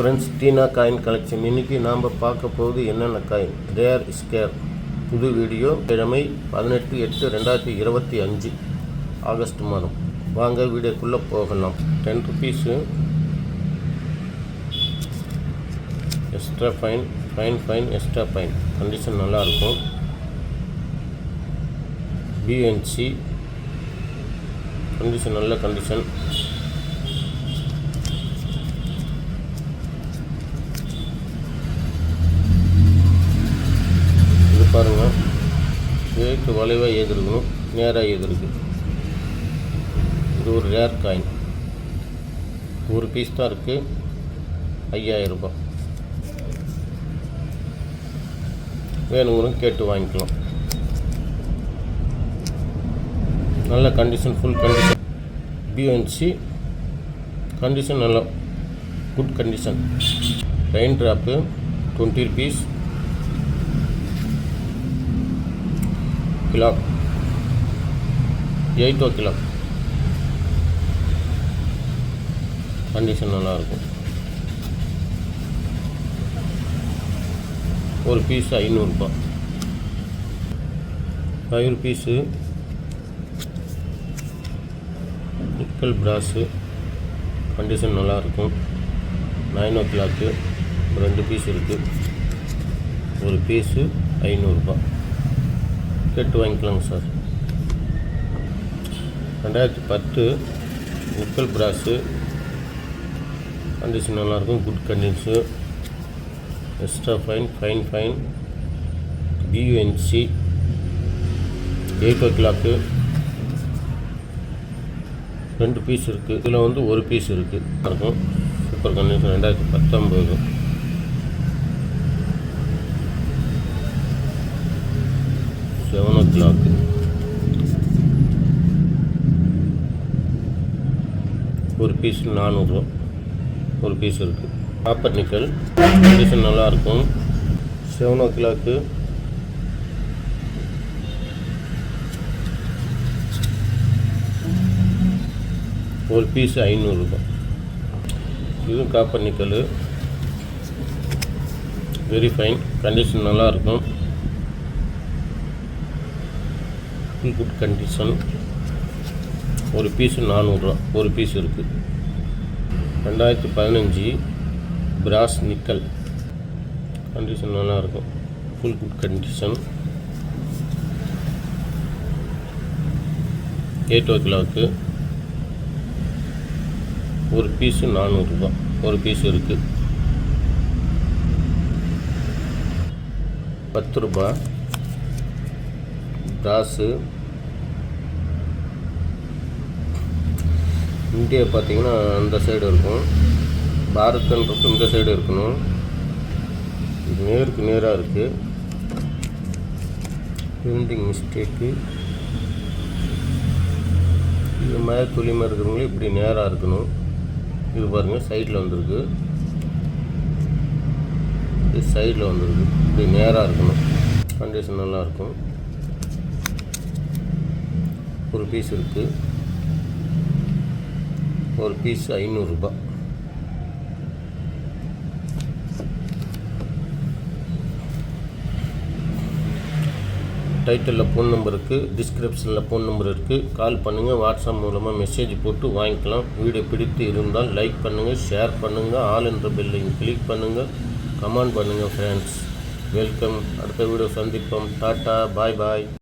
Friends, டீனா coin collection. இன்றைக்கி நாம் பார்க்க போகுது என்னென்ன காயின். ரேர் ஸ்கேர் புது வீடியோ. கிழமை 18/8/2025 ஆகஸ்ட் மாதம். வாங்க வீடியோக்குள்ளே போகலாம். 10 rupees extra fine extra fine condition நல்லாயிருக்கும். பிஎன்சி கண்டிஷன் நல்ல கண்டிஷன். இது பாருங்கள், இதுக்கு வளைவாக ஏதிருக்கணும், நேராக ஏதிருக்கு. இது ஒரு ரேர் காயின். ஒரு பீஸ் தான் இருக்குது. 5000 ரூபாய். வேணுங்கிறோம் கேட்டு வாங்கிக்கலாம். நல்ல condition, full condition. BNC condition நல்ல good condition. Rain drop 20 rupees. Kilo 8 kilo condition நல்லாயிருக்கும். ஒரு பீஸ் 500 ரூபாய். 5 ருபீஸு நிக்கல் பிராஸு கண்டிஷன் நல்லாயிருக்கும். 9 o'clock 2 பீஸ் இருக்குது. ஒரு பீஸு 500 ரூபாய். கேட்டு வாங்கிக்கலாங்க சார். 2010 நிக்கல் பிராஸு கண்டிஷன் நல்லாயிருக்கும், good condition. Extra fine. BUNC 8 o'clock 2 piece இருக்குது. இதில் வந்து ஒரு பீஸ் இருக்குது. இருக்கும் சூப்பர் கண்டிஷன். 2019 7 o'clock ஒரு பீஸ் 400 ரூபா. ஒரு பீஸ் இருக்குது. காப்பர் நிக்கல் கண்டிஷன் நல்லாயிருக்கும். 7 o'clock ஒரு பீஸ் 500 ரூபாய். இதுவும் copper nickel, very fine condition நல்லாயிருக்கும். Good condition. ஒரு பீஸு 400 ரூபா. ஒரு பீஸ் இருக்குது. 2015 பிராஸ் நிக்கல் கண்டிஷன் நல்லாயிருக்கும், ஃபுல் குட் கண்டிஷன். 8 o'clock ஒரு பீஸு 400 ரூபா. ஒரு பீஸ் இருக்குது. 10 ரூபாய் பிராஸு. இந்தியா பார்த்தீங்கன்னா அந்த சைடு இருக்கும், பாரத்ன்றது இந்த சைடு இருக்கணும். இது நேருக்கு நேராக இருக்குது. Printing mistake. இது மாதிரி துளிமா இருக்கிறவங்களே இப்படி நேராக இருக்கணும். இது பாருங்கள், சைடில் வந்துருக்கு. இது சைடில் வந்துருக்கு. இப்படி நேராக இருக்கணும். கண்டிஷன் நல்லாயிருக்கும். ஒரு பீஸ் இருக்குது. ஒரு பீஸ் 500 ரூபாய். டைட்டிலில் ஃபோன் நம்பர் இருக்குது, டிஸ்கிரிப்ஷனில் ஃபோன் நம்பர் இருக்குது. கால் பண்ணுங்கள், வாட்ஸ்அப் மூலமாக மெசேஜ் போட்டு வாங்கிக்கலாம். வீடியோ பிடித்து இருந்தால் லைக் பண்ணுங்கள், ஷேர் பண்ணுங்கள், ஆல் என்ற பெல்லையும் கிளிக் பண்ணுங்கள், கமெண்ட் பண்ணுங்கள். Friends welcome. அடுத்த வீடியோ சந்திப்போம். டாட்டா, பாய்.